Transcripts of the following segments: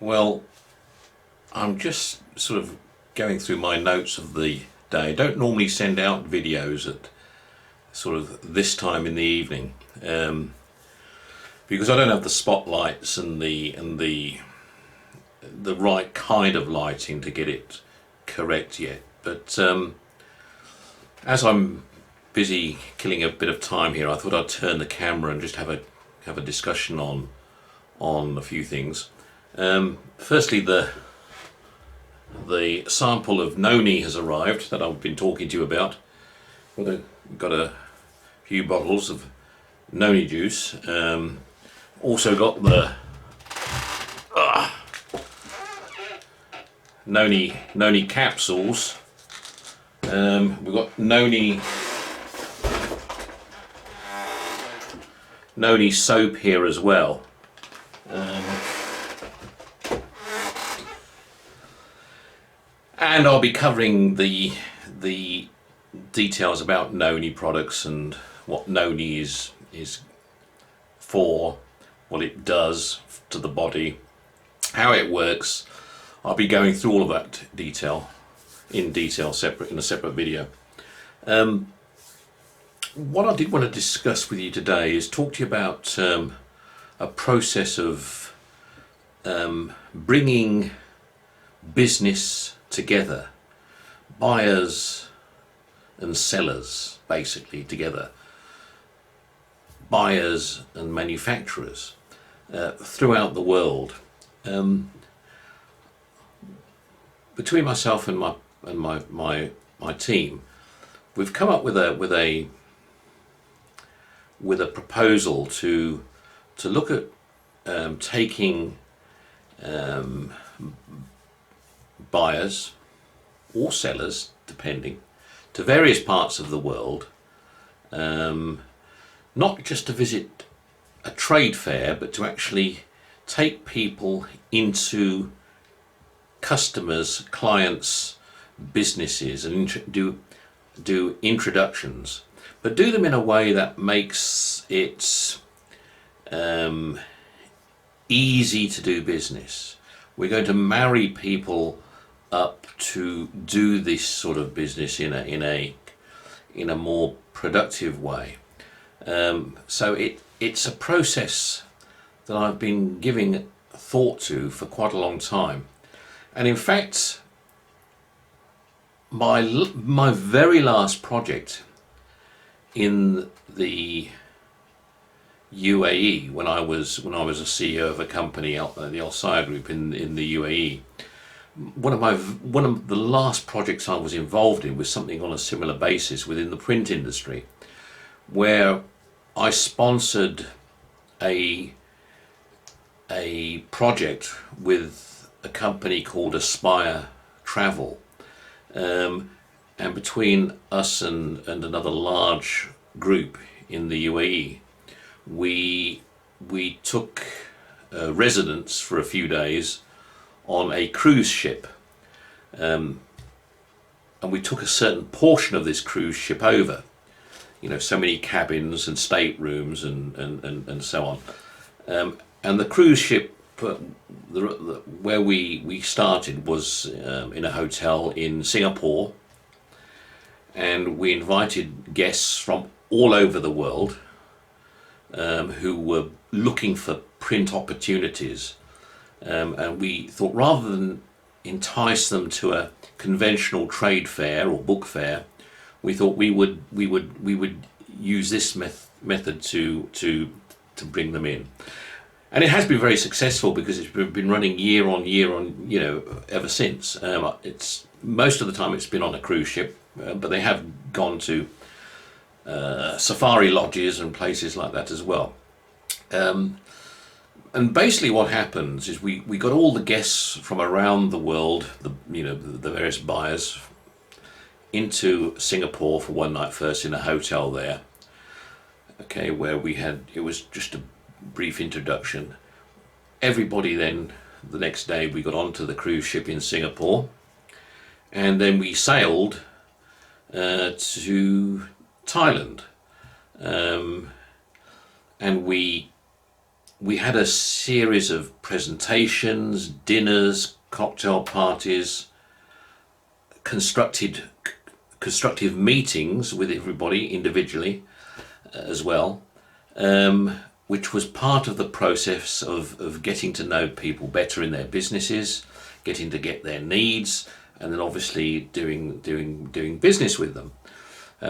Well, I'm just sort of going through my notes of the day. I don't normally send out videos at sort of this time in the evening because I don't have the spotlights and the right kind of lighting to get it correct yet. But as I'm busy killing a bit of time here, I thought I'd turn the camera and just have a discussion on a few things. Firstly, the sample of noni has arrived that I've been talking to you about. We've got a few bottles of noni juice. Also got the noni capsules. We've got noni soap here as well. And I'll be covering the details about noni products and what noni is for, what it does to the body, how it works. I'll be going through all of that in detail in a separate video. What I did want to discuss with you today is talk to you about a process of bringing business together, buyers and sellers basically together, buyers and manufacturers throughout the world. Between myself and my team, we've come up with a proposal to look at taking buyers or sellers, depending, to various parts of the world, not just to visit a trade fair, but to actually take people into customers, clients, businesses, and do introductions, but do them in a way that makes it easy to do business. We're going to marry people up to do this sort of business in a more productive way. So it's a process that I've been giving thought to for quite a long time. And in fact, my very last project in the UAE, when I was a CEO of a company, the Al Sayed Group in the UAE, one of the last projects I was involved in was something on a similar basis within the print industry, where I sponsored a project with a company called Aspire Travel, and between us and another large group in the UAE, we took residence for a few days on a cruise ship, and we took a certain portion of this cruise ship over, so many cabins and staterooms and so on, and the cruise ship where we started was in a hotel in Singapore, and we invited guests from all over the world who were looking for print opportunities. And we thought, rather than entice them to a conventional trade fair or book fair, we thought we would use this method to bring them in. And it has been very successful because it's been running year on year ever since. It's most of the time it's been on a cruise ship, but they have gone to safari lodges and places like that as well. And basically what happens is we got all the guests from around the world, the various buyers, into Singapore for one night first in a hotel there, where it was just a brief introduction. Everybody then, the next day, we got onto the cruise ship in Singapore, and then we sailed to Thailand, and we we had a series of presentations, dinners, cocktail parties, constructive meetings with everybody individually as well, which was part of the process of getting to know people better in their businesses, getting to get their needs, and then obviously doing business with them.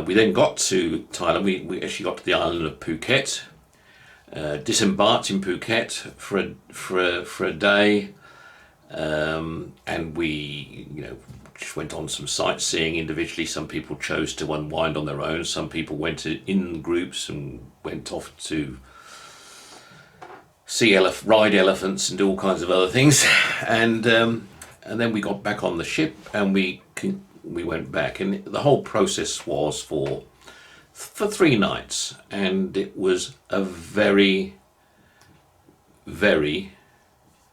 We then got to Thailand. We actually got to the island of Phuket, disembarked in Phuket for a day, and we just went on some sightseeing individually. Some people chose to unwind on their own. Some people went in groups and went off to ride elephants and do all kinds of other things, and then we got back on the ship and we went back, and the whole process was for 3 nights, and it was a very, very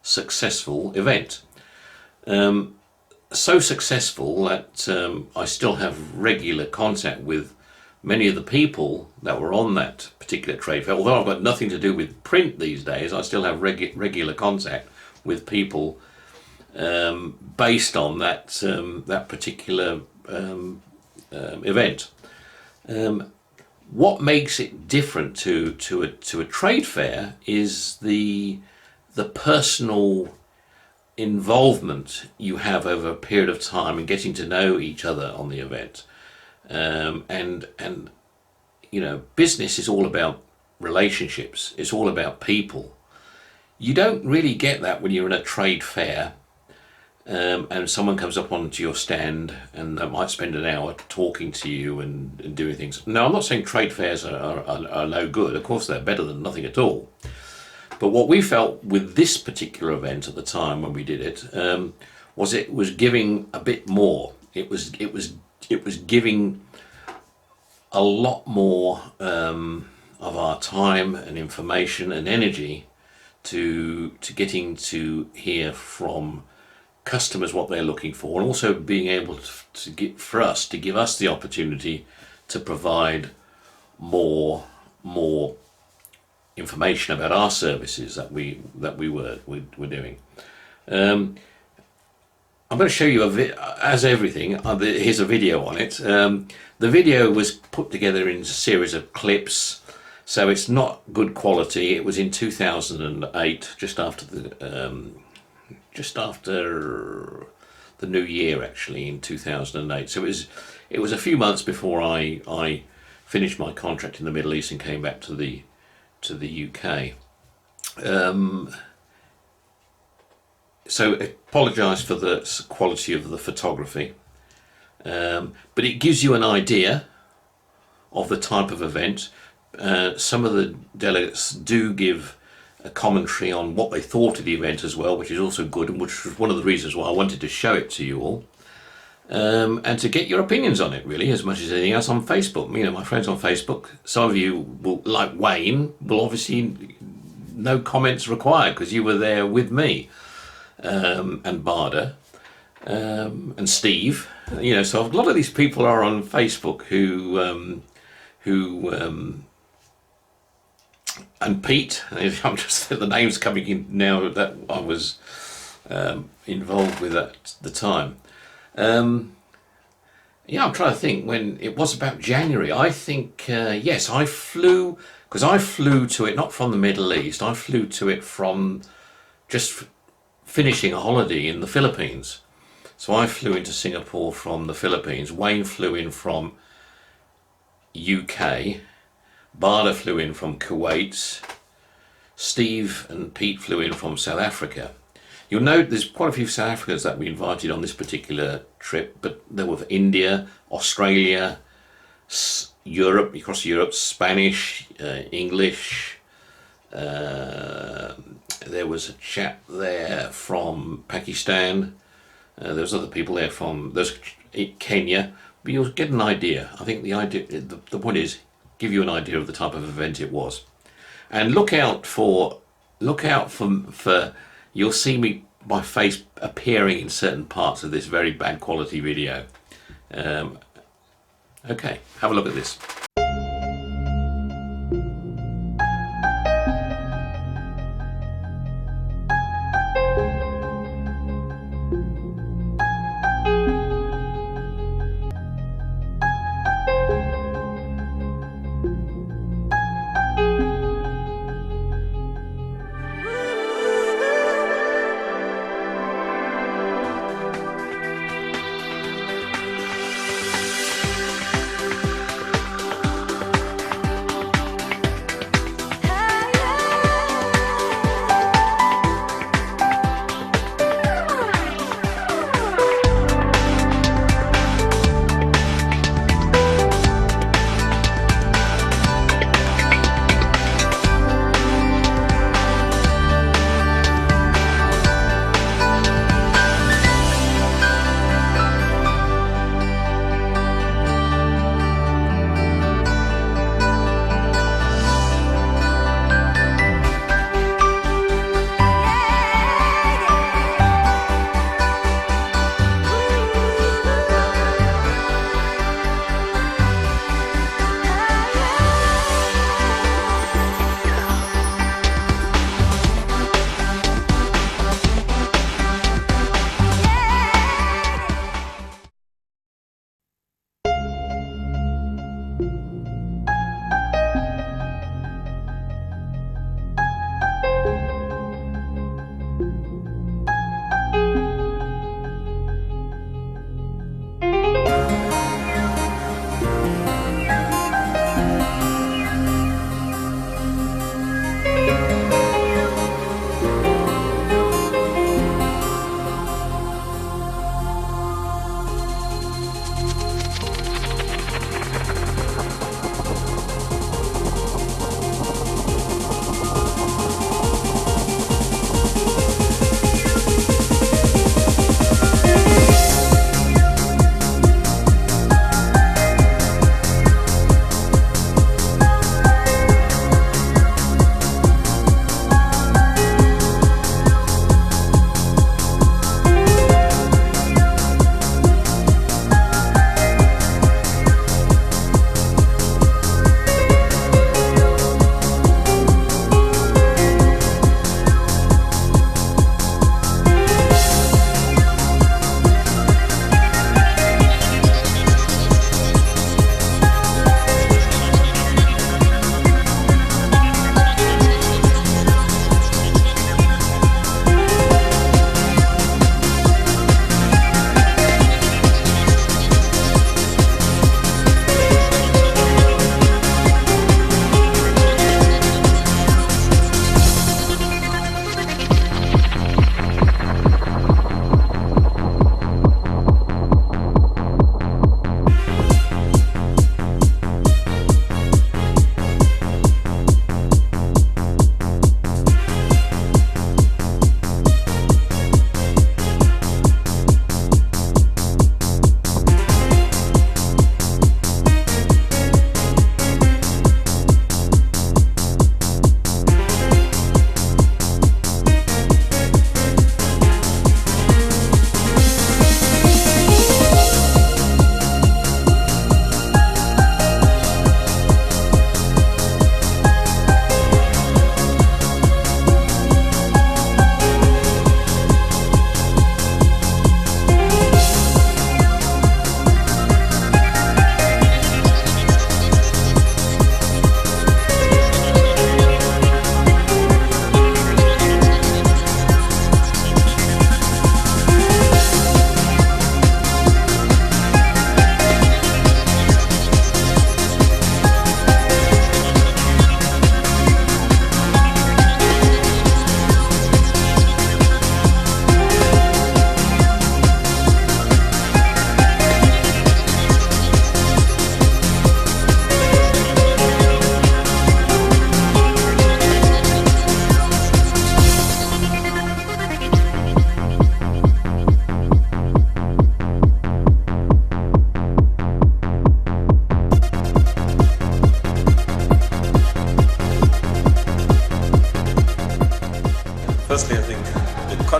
successful event. So successful that I still have regular contact with many of the people that were on that particular trade fair. Although I've got nothing to do with print these days, I still have regular contact with people based on that particular event. What makes it different to a trade fair is the personal involvement you have over a period of time and getting to know each other on the event. And business is all about relationships. It's all about people. You don't really get that when you're in a trade fair, and someone comes up onto your stand and they might spend an hour talking to you and doing things. Now, I'm not saying trade fairs are no good. Of course, they're better than nothing at all. But what we felt with this particular event at the time when we did it, was it was giving a bit more. It was giving a lot more of our time and information and energy to getting to hear from customers what they're looking for, and also being able to give us the opportunity to provide more information about our services that we were doing. I'm going to show you as everything. Here's a video on it. The video was put together in a series of clips, so it's not good quality. It was in 2008, just after the new year, actually, in 2008. So it was a few months before I finished my contract in the Middle East and came back to the UK. So I apologise for the quality of the photography, but it gives you an idea of the type of event. Some of the delegates do give a commentary on what they thought of the event as well, which is also good, and which was one of the reasons why I wanted to show it to you all, and to get your opinions on it, really, as much as anything else, on Facebook. My friends on Facebook, some of you will, like Wayne, will obviously no comments required because you were there with me, and Barda, and Steve. So a lot of these people are on Facebook who and Pete. I'm just the names coming in now that I was involved with at the time. I'm trying to think when it was. About January, I think. Yes, I flew to it not from the Middle East. I flew to it from just finishing a holiday in the Philippines. So I flew into Singapore from the Philippines. Wayne flew in from UK. Barda flew in from Kuwait. Steve and Pete flew in from South Africa. You'll note there's quite a few South Africans that we invited on this particular trip, but there were India, Australia, Europe, across Europe, Spanish, English. There was a chap there from Pakistan. There was other people there from Kenya. But you'll get an idea. I think the point is, give you an idea of the type of event it was, and look out for you'll see my face appearing in certain parts of this very bad quality video. Okay, have a look at this.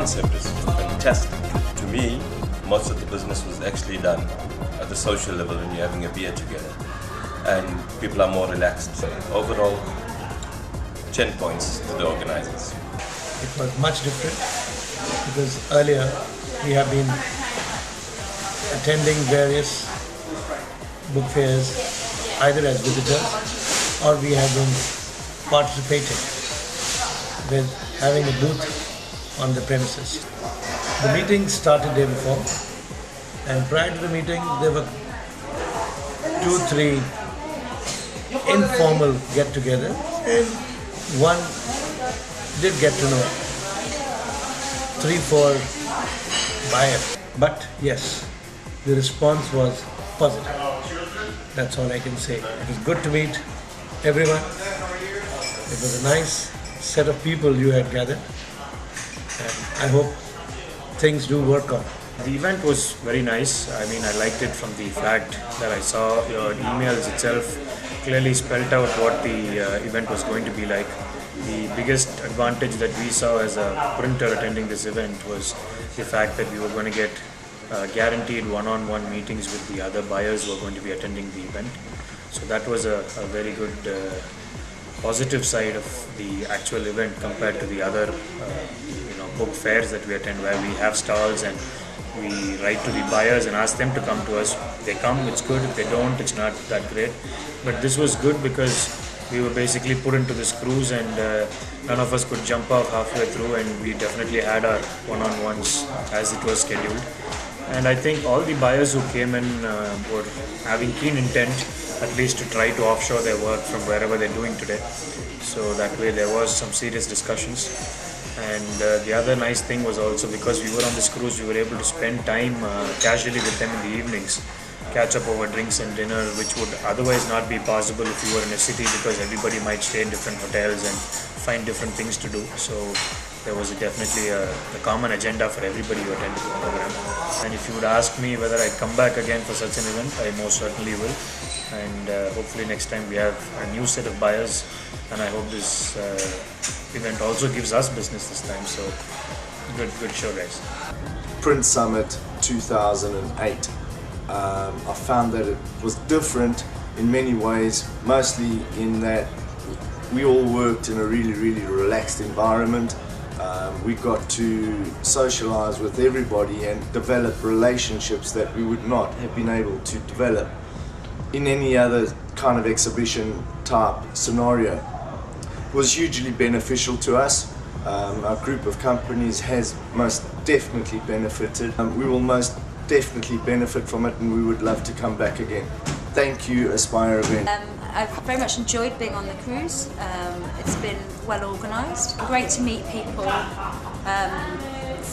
concept is fantastic. To me, most of the business was actually done at the social level when you're having a beer together. And people are more relaxed. So overall, 10 points to the organizers. It was much different because earlier we have been attending various book fairs either as visitors or we have been participating with having a booth on the premises. The meeting started day before, and prior to the meeting there were 2-3 informal get-together, and one did get to know 3-4 buyers. But yes, the response was positive. That's all I can say. It was good to meet everyone. It was a nice set of people you had gathered, and I hope things do work on. The event was very nice. I mean, I liked it from the fact that I saw your emails itself clearly spelled out what the event was going to be like. The biggest advantage that we saw as a printer attending this event was the fact that we were going to get guaranteed one-on-one meetings with the other buyers who are going to be attending the event. So that was a very good positive side of the actual event compared to the other book fairs that we attend, where we have stalls and we write to the buyers and ask them to come to us. They come, it's good. If they don't, it's not that great. But this was good because we were basically put into this cruise, and none of us could jump off halfway through, and we definitely had our one-on-ones as it was scheduled. And I think all the buyers who came in were having keen intent at least to try to offshore their work from wherever they're doing today. So that way there was some serious discussions. And the other nice thing was also, because we were on this cruise, we were able to spend time casually with them in the evenings, catch up over drinks and dinner, which would otherwise not be possible if you were in a city, because everybody might stay in different hotels and find different things to do. So there was definitely a common agenda for everybody who attended the program. And if you would ask me whether I'd come back again for such an event, I most certainly will. And hopefully next time we have a new set of buyers, and I hope this event also gives us business this time. So good show, guys. Print Summit 2008. I found that it was different in many ways, mostly in that we all worked in a really relaxed environment. We got to socialize with everybody and develop relationships that we would not have been able to develop in any other kind of exhibition type scenario. It was hugely beneficial to us. Our group of companies has most definitely benefited. We will most definitely benefit from it, and we would love to come back again. Thank you, Aspire Event. I've very much enjoyed being on the cruise. It's been well organised. Great to meet people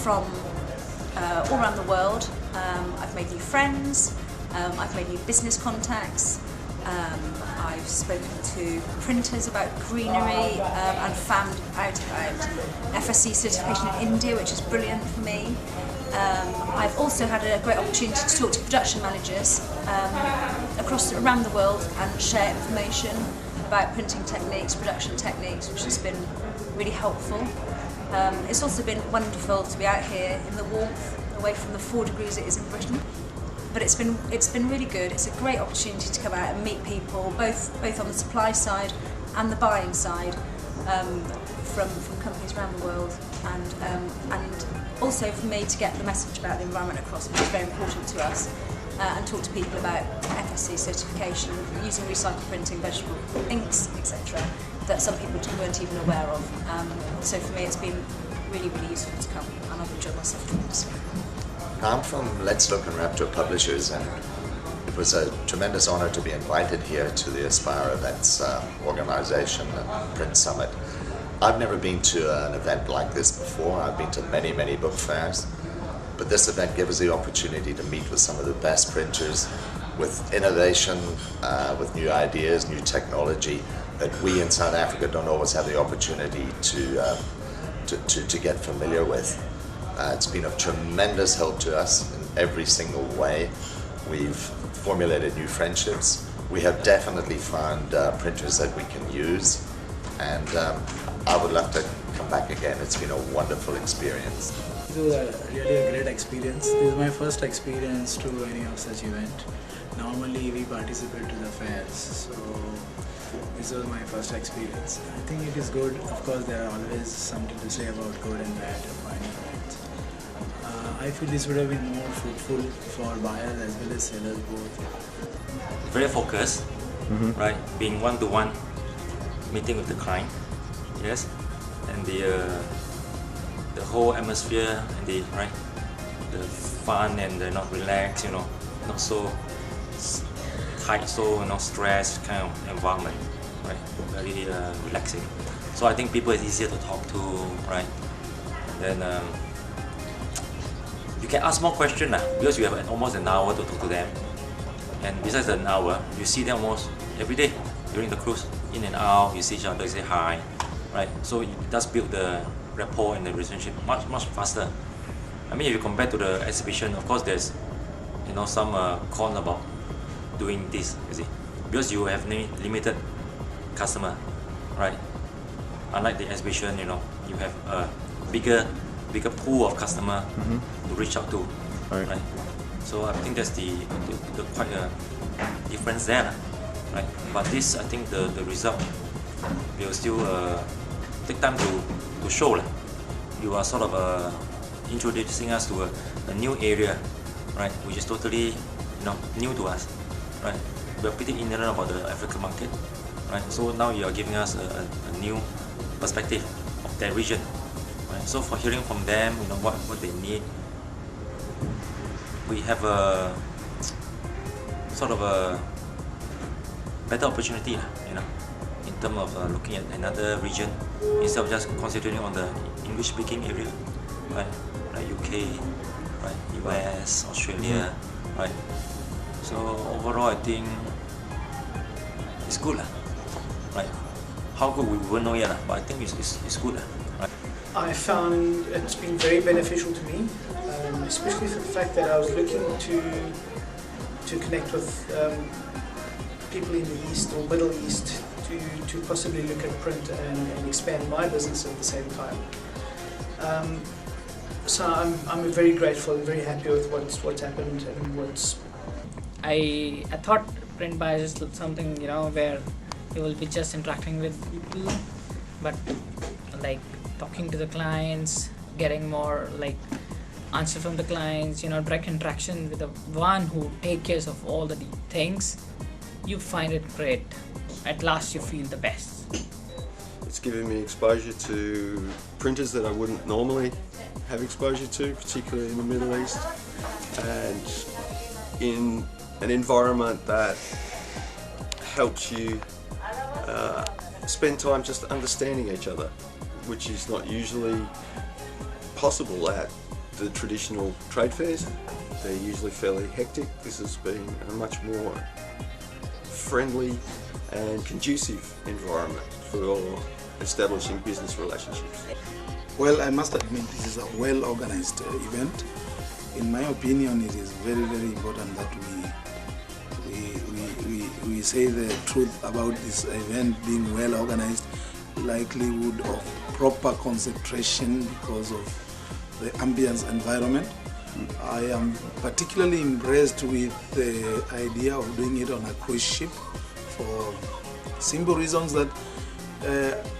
from all around the world. I've made new friends. I've made new business contacts. I've spoken to printers about greenery and found out about FSC certification in India, which is brilliant for me. I've also had a great opportunity to talk to production managers around the world and share information about printing techniques, production techniques, which has been really helpful. It's also been wonderful to be out here in the warmth, away from the 4 degrees it is in Britain. But it's been really good. It's a great opportunity to come out and meet people, both on the supply side and the buying side, from companies around the world, and also for me to get the message about the environment across, which is very important to us, and talk to people about FSC certification, using recycled printing, vegetable inks, etc., that some people weren't even aware of. So for me, it's been really useful to come, and I've enjoyed myself tremendously. I'm from Let's Look and Raptor Publishers, and it was a tremendous honor to be invited here to the Aspire Events organization and Print Summit. I've never been to an event like this before. I've been to many book fairs, but this event gives us the opportunity to meet with some of the best printers, with innovation, with new ideas, new technology that we in South Africa don't always have the opportunity to get familiar with. It's been of tremendous help to us in every single way. We've formulated new friendships. We have definitely found printers that we can use, and I would love to come back again. It's been a wonderful experience. It was really a great experience. This is my first experience to any of such event. Normally we participate to the fairs, so this was my first experience. I think it is good. Of course, there are always something to say about good and bad of any event. I feel this would have been more fruitful for buyers as well as sellers both. Very focused, right? Being one-to-one meeting with the client, yes, and the whole atmosphere and the fun and the not relaxed, not so tight, so stressed kind of environment, right? Very relaxing. So I think people is easier to talk to, right? And then you can ask more questions because you have almost an hour to talk to them. And besides an hour, you see them almost every day during the cruise, in and out. You see each other, you say hi, right? So it does build the rapport and the relationship much faster. I mean, if you compare to the exhibition, of course, there's some con about doing this, you see, because you have limited customer, right? Unlike the exhibition, you have a bigger pool of customer to reach out to, right? So I think that's the quite a difference there, right? But this, I think the result will still take time to show. You are sort of introducing us to a new area, right? Which is totally new to us, right? We are pretty ignorant about the African market, right? So now you are giving us a new perspective of that region, right? So for hearing from them, what they need, we have a sort of a better opportunity, in terms of looking at another region instead of just concentrating on the English-speaking area, right? Like UK, right? US, Australia, right? So overall, I think it's good, right? How good we won't know yet, but I think it's good, right? I found it's been very beneficial to me, especially for the fact that I was looking to connect with people in the East or Middle East to possibly look at print and expand my business at the same time. So I'm very grateful and very happy with what's happened and what's. I thought print buyers is something where you will be just interacting with people, but like talking to the clients, getting more answer from the clients, direct interaction with the one who takes care of all the things, you find it great. At last you feel the best. It's given me exposure to printers that I wouldn't normally have exposure to, particularly in the Middle East, and in an environment that helps you spend time just understanding each other, which is not usually possible at the traditional trade fairs. They're usually fairly hectic. This has been a much more friendly and conducive environment for establishing business relationships. Well, I must admit this is a well-organized event. In my opinion, it is very, very important that we say the truth about this event being well-organized, likelihood of proper concentration because of the ambience environment. I am particularly impressed with the idea of doing it on a cruise ship for simple reasons that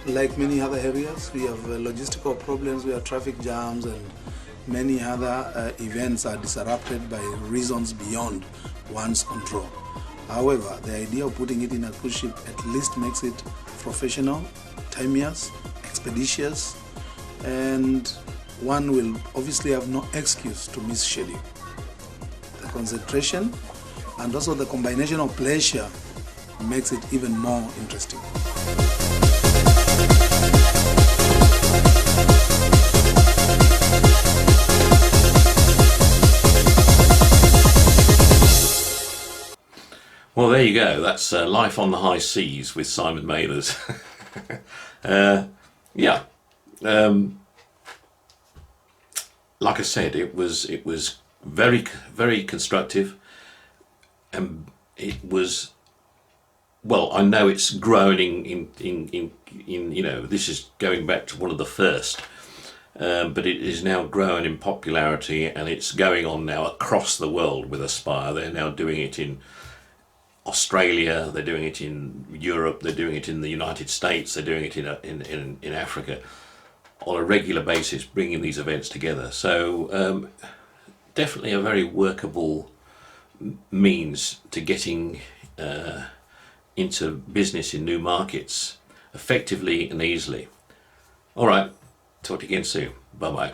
like many other areas, we have logistical problems, we have traffic jams, and many other events are disrupted by reasons beyond one's control. However, the idea of putting it in a cruise ship at least makes it professional, timeous, expeditious, and one will obviously have no excuse to miss schedule. The concentration and also the combination of pleasure makes it even more interesting. Well, there you go. That's Life on the High Seas with Simon Maylers. Yeah. Like I said, it was very, very constructive, and it was well, I know it's growing in you know, this is going back to one of the first, but it is now growing in popularity, and it's going on now across the world with Aspire. They're now doing it in Australia, they're doing it in Europe, they're doing it in the United States, they're doing it in Africa on a regular basis, bringing these events together. So definitely a very workable means to getting into business in new markets effectively and easily. All right, talk to you again soon. Bye bye.